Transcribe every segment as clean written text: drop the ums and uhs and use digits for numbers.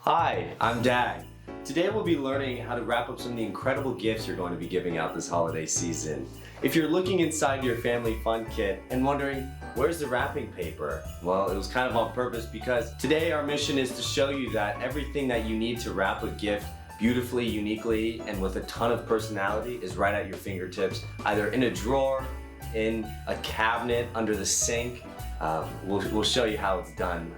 Hi, I'm Dag. Today we'll be learning how to wrap up some of the incredible gifts you're going to be giving out this holiday season. If you're looking inside your family fun kit and wondering, where's the wrapping paper? Well, it was kind of on purpose because today our mission is to show you that everything that you need to wrap a gift beautifully, uniquely, and with a ton of personality is right at your fingertips, either in a drawer, in a cabinet, under the sink. We'll show you how it's done.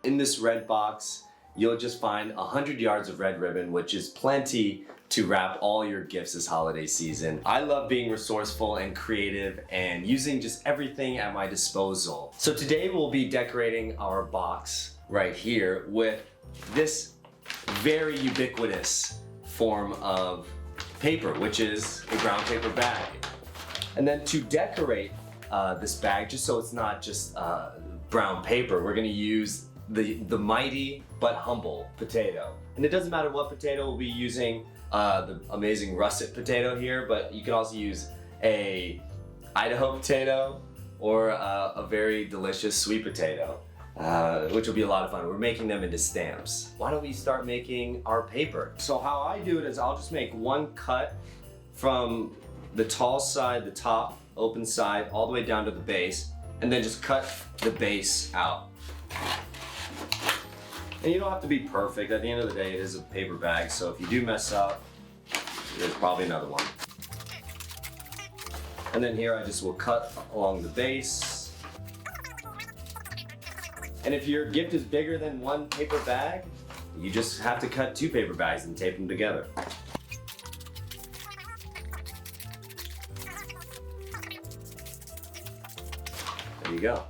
In this red box, you'll just find 100 yards of red ribbon, which is plenty to wrap all your gifts this holiday season. I love being resourceful and creative and using just everything at my disposal. So today we'll be decorating our box right here with this very ubiquitous form of paper, which is a brown paper bag. And then to decorate this bag, just so it's not just brown paper, we're gonna use the mighty but humble potato. And it doesn't matter what potato. We'll be using the amazing russet potato here, but you can also use a Idaho potato or a very delicious sweet potato, which will be a lot of fun. We're making them into stamps. Why don't we start making our paper? So how I do it is I'll just make one cut from the tall side, the top open side, all the way down to the base, and then just cut the base out. And you don't have to be perfect. At the end of the day, it is a paper bag, so if you do mess up, there's probably another one. And then here I just will cut along the base. And if your gift is bigger than one paper bag, you just have to cut two paper bags and tape them together. There you go.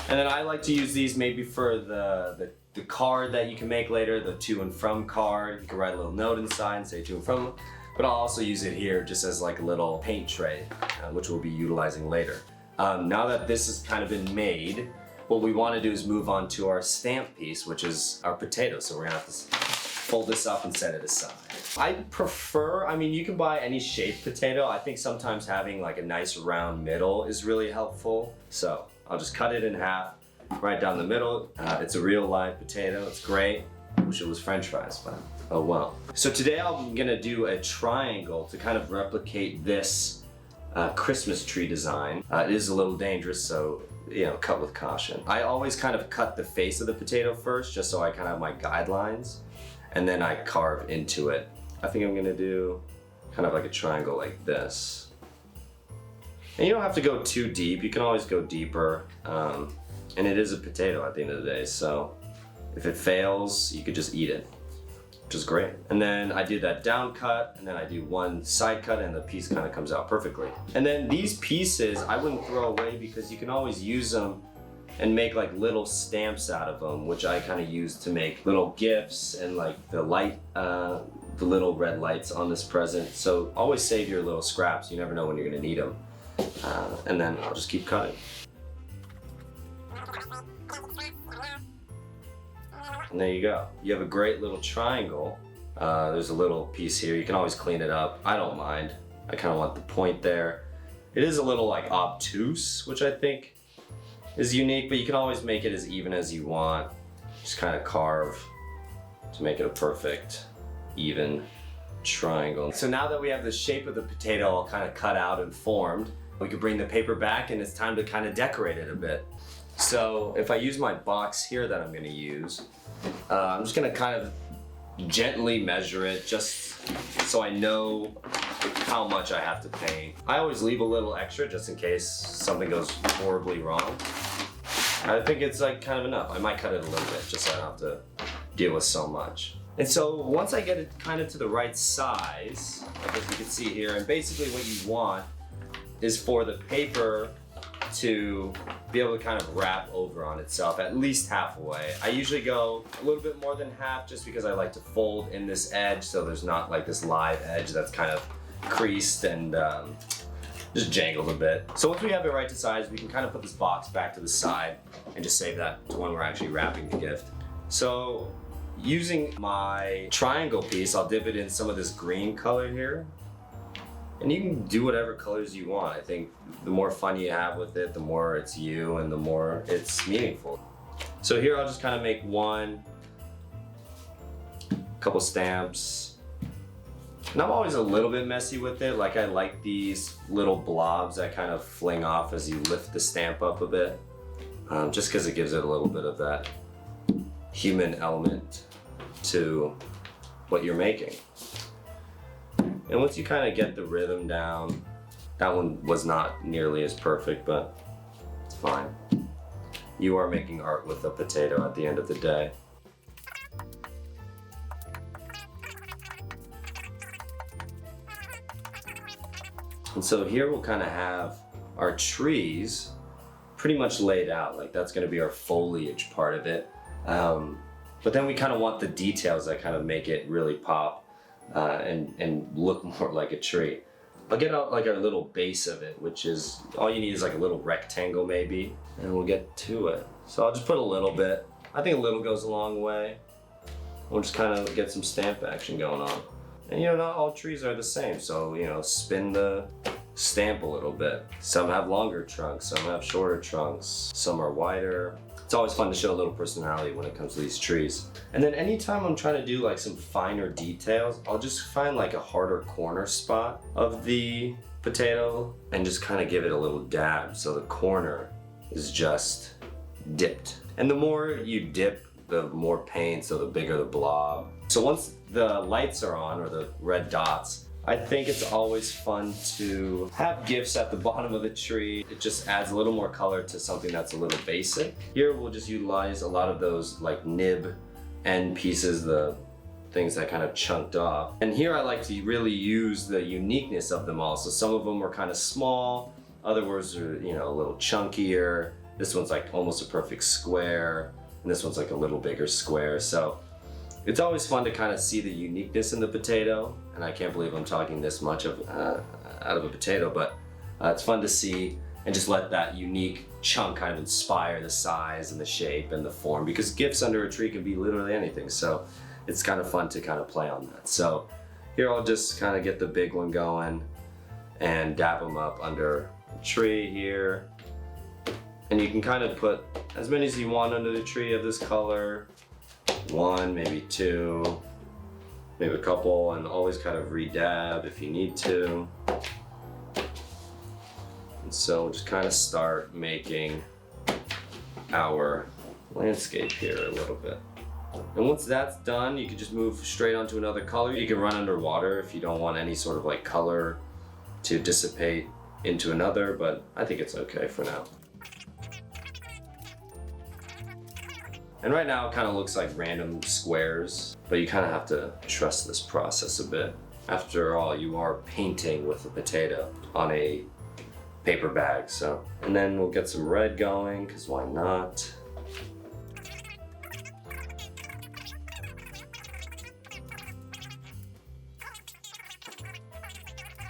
And then I like to use these maybe for the card that you can make later, the to and from card. You can write a little note inside and say to and from, but I'll also use it here just as like a little paint tray, which we'll be utilizing later. Now that this has kind of been made, what we want to do is move on to our stamp piece, which is our potato. So we're gonna have to fold this up and set it aside. I prefer, you can buy any shaped potato. I think sometimes having like a nice round middle is really helpful. So I'll just cut it in half, right down the middle. It's a real live potato, it's great. Wish it was French fries, but oh well. So today I'm gonna do a triangle to kind of replicate this Christmas tree design. It is a little dangerous, so cut with caution. I always kind of cut the face of the potato first, just so I kind of have my guidelines, and then I carve into it. I think I'm gonna do kind of like a triangle like this. And you don't have to go too deep, you can always go deeper. And it is a potato at the end of the day, so if it fails, you could just eat it, which is great. And then I do that down cut, and then I do one side cut, and the piece kind of comes out perfectly. And then these pieces, I wouldn't throw away because you can always use them and make like little stamps out of them, which I kind of use to make little gifts and like the light, the little red lights on this present. So always save your little scraps, you never know when you're gonna need them. And then I'll just keep cutting. And there you go. You have a great little triangle. There's a little piece here. You can always clean it up. I don't mind. I kind of want the point there. It is a little like obtuse, which I think is unique, but you can always make it as even as you want. Just kind of carve to make it a perfect, even triangle. So now that we have the shape of the potato all kind of cut out and formed, we can bring the paper back and it's time to kind of decorate it a bit. So if I use my box here that I'm gonna use, I'm just gonna kind of gently measure it just so I know how much I have to paint. I always leave a little extra just in case something goes horribly wrong. I think it's like kind of enough. I might cut it a little bit just so I don't have to deal with so much. And so once I get it kind of to the right size, like as you can see here, and basically what you want is for the paper to be able to kind of wrap over on itself at least halfway. I usually go a little bit more than half just because I like to fold in this edge so there's not like this live edge that's kind of creased and just jangled a bit. So once we have it right to size, we can kind of put this box back to the side and just save that to when we're actually wrapping the gift. So using my triangle piece, I'll dip it in some of this green color here. And you can do whatever colors you want. I think the more fun you have with it, the more it's you and the more it's meaningful. So here I'll just kind of make one, couple stamps. And I'm always a little bit messy with it. Like I like these little blobs that kind of fling off as you lift the stamp up a bit. Just because it gives it a little bit of that human element to what you're making. And once you kind of get the rhythm down, that one was not nearly as perfect, but it's fine. You are making art with a potato at the end of the day. And so here we'll kind of have our trees pretty much laid out. Like that's going to be our foliage part of it. But then we kind of want the details that kind of make it really pop and look more like a tree. I'll get out like our little base of it, which is, all you need is like a little rectangle maybe, and we'll get to it. So I'll just put a little bit. I think a little goes a long way. We'll just kind of get some stamp action going on. And you know, not all trees are the same, so you know, spin the stamp a little bit. Some have longer trunks, some have shorter trunks, some are wider. It's always fun to show a little personality when it comes to these trees. And then anytime I'm trying to do like some finer details, I'll just find like a harder corner spot of the potato and just kind of give it a little dab so the corner is just dipped. And the more you dip, the more paint, so the bigger the blob. So once the lights are on, or the red dots, I think it's always fun to have gifts at the bottom of the tree. It just adds a little more color to something that's a little basic. Here we'll just utilize a lot of those like nib end pieces, the things that kind of chunked off. And here I like to really use the uniqueness of them all. So some of them were kind of small, other ones are, you know, a little chunkier. This one's like almost a perfect square, and this one's like a little bigger square. So it's always fun to kind of see the uniqueness in the potato, and I can't believe I'm talking this much out of a potato, but it's fun to see and just let that unique chunk kind of inspire the size and the shape and the form, because gifts under a tree can be literally anything, so it's kind of fun to kind of play on that. So here I'll just kind of get the big one going and dab them up under the tree here. And you can kind of put as many as you want under the tree of this color. One, maybe two, maybe a couple, and always kind of re-dab if you need to. And so we'll just kind of start making our landscape here a little bit. And once that's done, you can just move straight onto another color. You can run underwater if you don't want any sort of like color to dissipate into another, but I think it's okay for now. And right now it kind of looks like random squares, but you kind of have to trust this process a bit. After all, you are painting with a potato on a paper bag, so. And then we'll get some red going, because why not?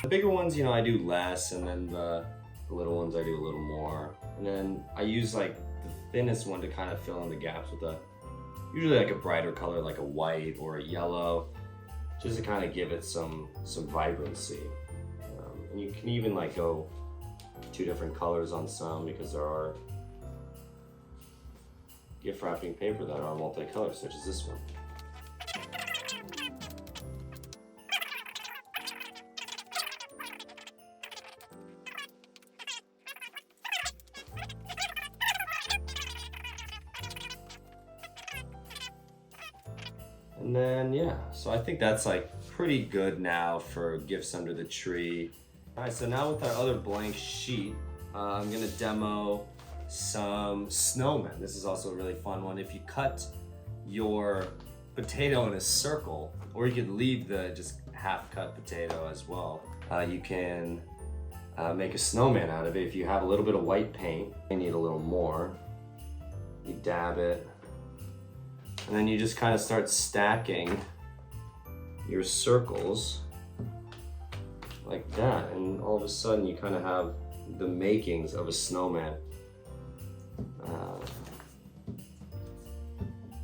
The bigger ones, you know, I do less, and then the little ones I do a little more. And then I use like the thinnest one to kind of fill in the gaps with usually like a brighter color, like a white or a yellow, just to kind of give it some vibrancy. And you can even like go two different colors on some, because there are gift wrapping paper that are multicolored, such as this one. And then, yeah, so I think that's like pretty good now for gifts under the tree. All right, so now with our other blank sheet, I'm gonna demo some snowmen. This is also a really fun one. If you cut your potato in a circle, or you could leave the just half-cut potato as well, you can make a snowman out of it. If you have a little bit of white paint, you need a little more. You dab it, and then you just kind of start stacking your circles like that, and all of a sudden you kind of have the makings of a snowman.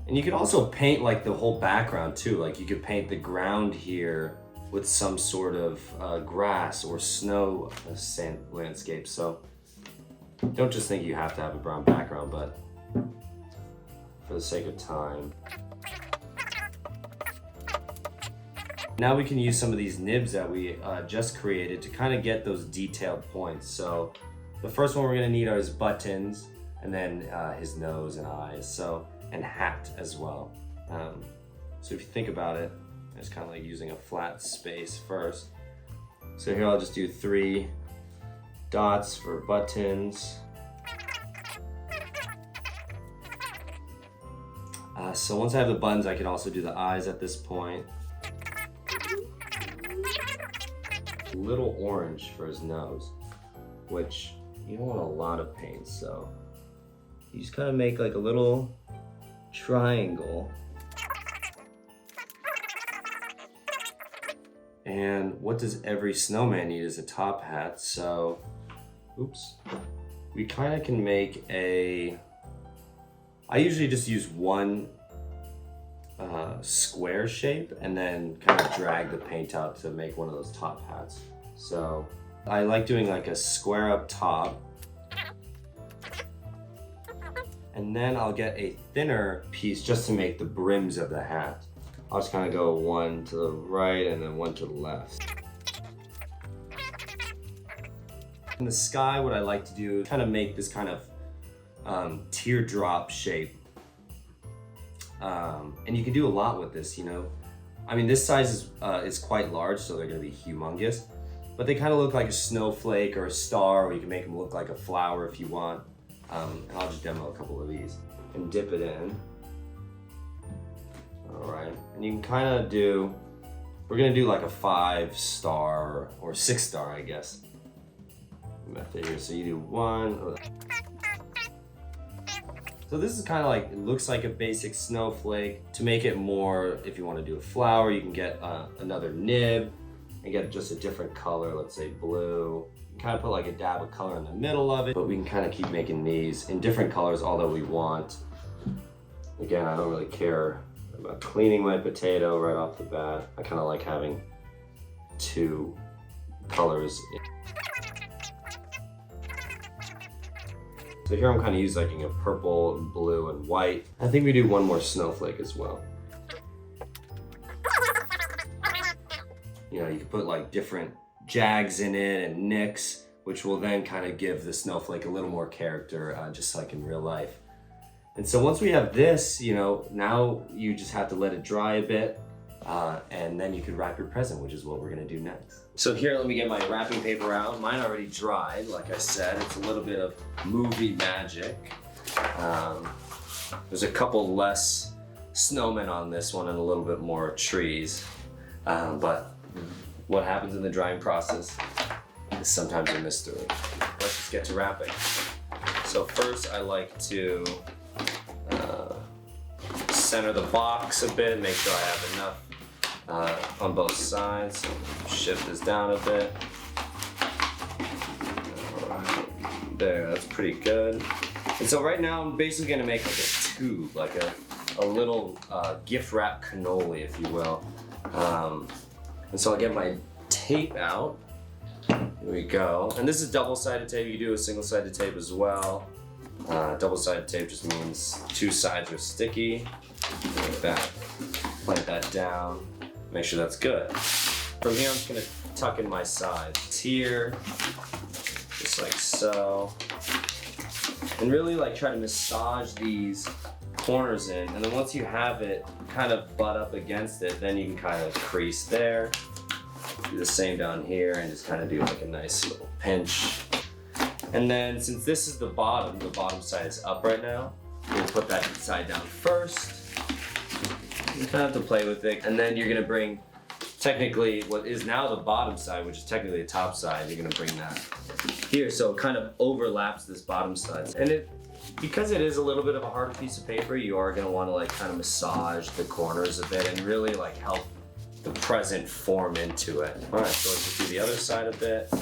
And you could also paint like the whole background too. Like you could paint the ground here with some sort of grass or snow sand landscape. So don't just think you have to have a brown background, but for the sake of time. Now we can use some of these nibs that we just created to kind of get those detailed points. So the first one we're gonna need are his buttons, and then his nose and eyes, and hat as well. So if you think about it, it's kind of like using a flat space first. So here I'll just do 3 dots for buttons. So once I have the buttons, I can also do the eyes at this point. A little orange for his nose, which you don't want a lot of paint, so you just kind of make like a little triangle. And what does every snowman need is a top hat, so, oops. We kind of can make I usually just use one square shape and then kind of drag the paint out to make one of those top hats. So I like doing like a square up top, and then I'll get a thinner piece just to make the brims of the hat. I'll just kind of go one to the right and then one to the left. In the sky, what I like to do is kind of make this kind of teardrop shape. And you can do a lot with this, you know. I mean, this size is quite large, so they're gonna be humongous, but they kind of look like a snowflake or a star, or you can make them look like a flower if you want. And I'll just demo a couple of these and dip it in. All right, and you can kind of do, we're gonna do like a 5-star or 6-star, I guess, method here. So you do 1. So this is kind of like, it looks like a basic snowflake. To make it more, if you want to do a flower, you can get another nib and get just a different color, let's say blue. You can kind of put like a dab of color in the middle of it, but we can kind of keep making these in different colors all that we want. Again, I don't really care about cleaning my potato right off the bat. I kind of like having 2 colors. So here I'm kind of using a purple and blue and white. I think we do one more snowflake as well. You know, you can put like different jags in it and nicks, which will then kind of give the snowflake a little more character, just like in real life. And so once we have this, you know, now you just have to let it dry a bit, and then you can wrap your present, which is what we're gonna do next. So here, let me get my wrapping paper out. Mine already dried, like I said. It's a little bit of movie magic. There's a couple less snowmen on this one and a little bit more trees. But what happens in the drying process is sometimes a mystery. Let's just get to wrapping. So first, I like to center the box a bit, make sure I have enough on both sides. So shift this down a bit. All right, there, that's pretty good. And so right now I'm basically gonna make like a tube, like a little gift wrap cannoli, if you will. And so I'll get my tape out. Here we go. And this is double-sided tape. You can do a single-sided tape as well. Double-sided tape just means 2 sides are sticky. Like that. Plant that down. Make sure that's good. From here, I'm just gonna tuck in my sides here, just like so. And really like try to massage these corners in. And then once you have it kind of butt up against it, then you can kind of crease there. Do the same down here and just kind of do like a nice little pinch. And then since this is the bottom side is up right now, we'll put that side down first. You kind of have to play with it. And then you're gonna bring technically what is now the bottom side, which is technically the top side, you're gonna bring that here. So it kind of overlaps this bottom side. And because it is a little bit of a harder piece of paper, you are gonna wanna like kind of massage the corners a bit and really like help the present form into it. All right, so let's just do the other side a bit.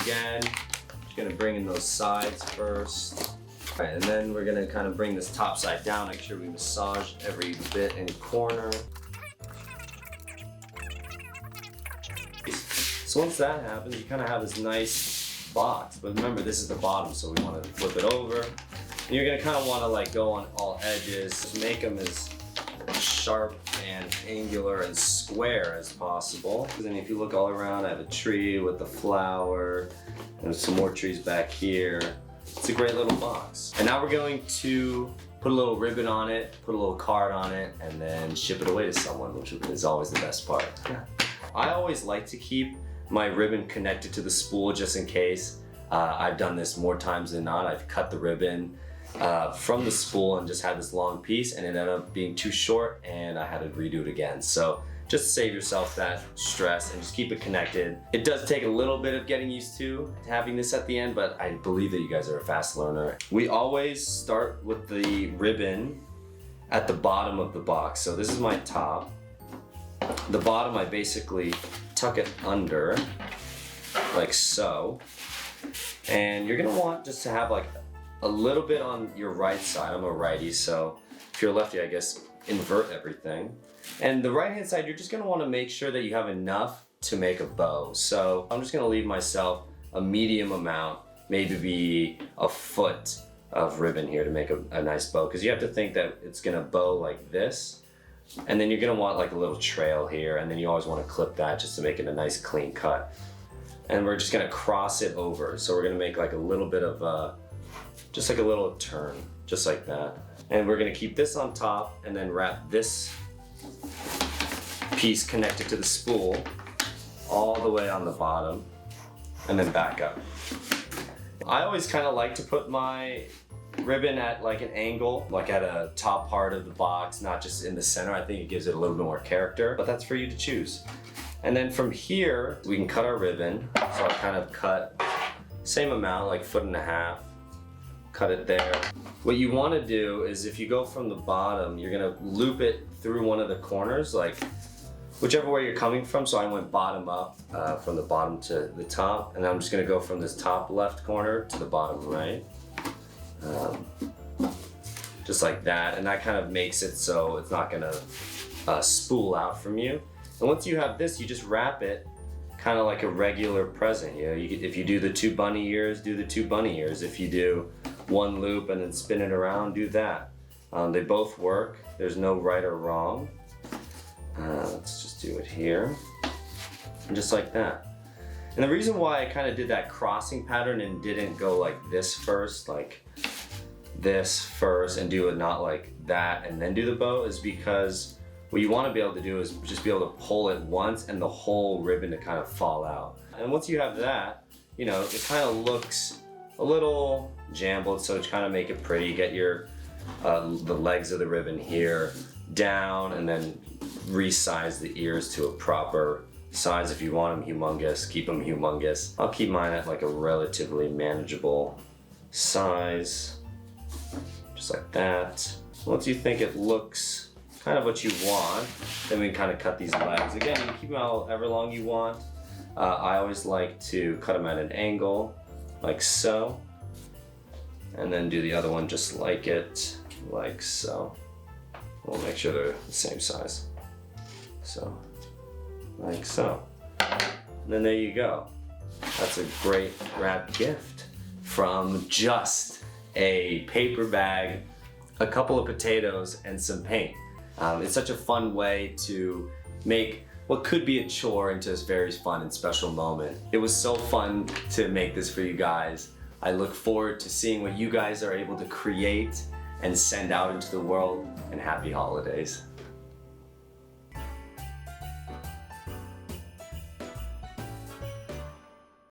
Again, just gonna bring in those sides first. All right, and then we're gonna kind of bring this top side down, make sure we massage every bit and corner. So once that happens, you kind of have this nice box. But remember, this is the bottom, so we want to flip it over. And you're gonna kind of want to like go on all edges, just make them as sharp and angular and square as possible. And if you look all around, I have a tree with a flower and some more trees back here. It's a great little box. And now we're going to put a little ribbon on it, put a little card on it, and then ship it away to someone, which is always the best part. I always like to keep my ribbon connected to the spool just in case. I've done this more times than not. I've cut the ribbon from the spool and just had this long piece, and it ended up being too short and I had to redo it again. So just save yourself that stress and just keep it connected. It does take a little bit of getting used to having this at the end, but I believe that you guys are a fast learner. We always start with the ribbon at the bottom of the box. So this is my top. The bottom, I basically tuck it under like so. And you're gonna want just to have like a little bit on your right side. I'm a righty, so if you're a lefty, I guess invert everything. And the right hand side, you're just gonna wanna make sure that you have enough to make a bow. So I'm just gonna leave myself a medium amount, maybe a foot of ribbon here to make a nice bow, because you have to think that it's gonna bow like this. And then you're gonna want like a little trail here, and then you always wanna clip that just to make it a nice clean cut. And we're just gonna cross it over. So we're gonna make like a little bit of just like a little turn, just like that. And we're gonna keep this on top and then wrap this piece connected to the spool all the way on the bottom and then back up. I always kind of like to put my ribbon at like an angle, like at a top part of the box, not just in the center. I think it gives it a little bit more character, but that's for you to choose. And then from here, we can cut our ribbon. So I'll kind of cut same amount, like 1.5 feet, cut it there. What you want to do is if you go from the bottom, you're gonna loop it through one of the corners, like whichever way you're coming from. So I went bottom up, from the bottom to the top, and I'm just gonna go from this top left corner to the bottom right. Just like that, and that kind of makes it so it's not gonna spool out from you. And once you have this, you just wrap it kind of like a regular present. You know, if you do the 2 bunny ears, do the 2 bunny ears. If you do 1 loop and then spin it around, do that. They both work. There's no right or wrong. Let's just do it here, and just like that. And the reason why I kind of did that crossing pattern and didn't go like this first, like this first, and do it not like that and then do the bow, is because what you want to be able to do is just be able to pull it once and the whole ribbon to kind of fall out. And once you have that, you know, it kind of looks a little jumbled, so to kind of make it pretty, get your the legs of the ribbon here down, and then resize the ears to a proper size. If you want them humongous, keep them humongous. I'll keep mine at like a relatively manageable size, just like that. Once you think it looks kind of what you want, then we can kind of cut these legs. Again, you can keep them however long you want. I always like to cut them at an angle, like so, and then do the other one just like it, like so. We'll make sure they're the same size. So, like so. And then there you go. That's a great wrap gift from just a paper bag, a couple of potatoes, and some paint. It's such a fun way to make what could be a chore into this very fun and special moment. It was so fun to make this for you guys. I look forward to seeing what you guys are able to create and send out into the world, and happy holidays.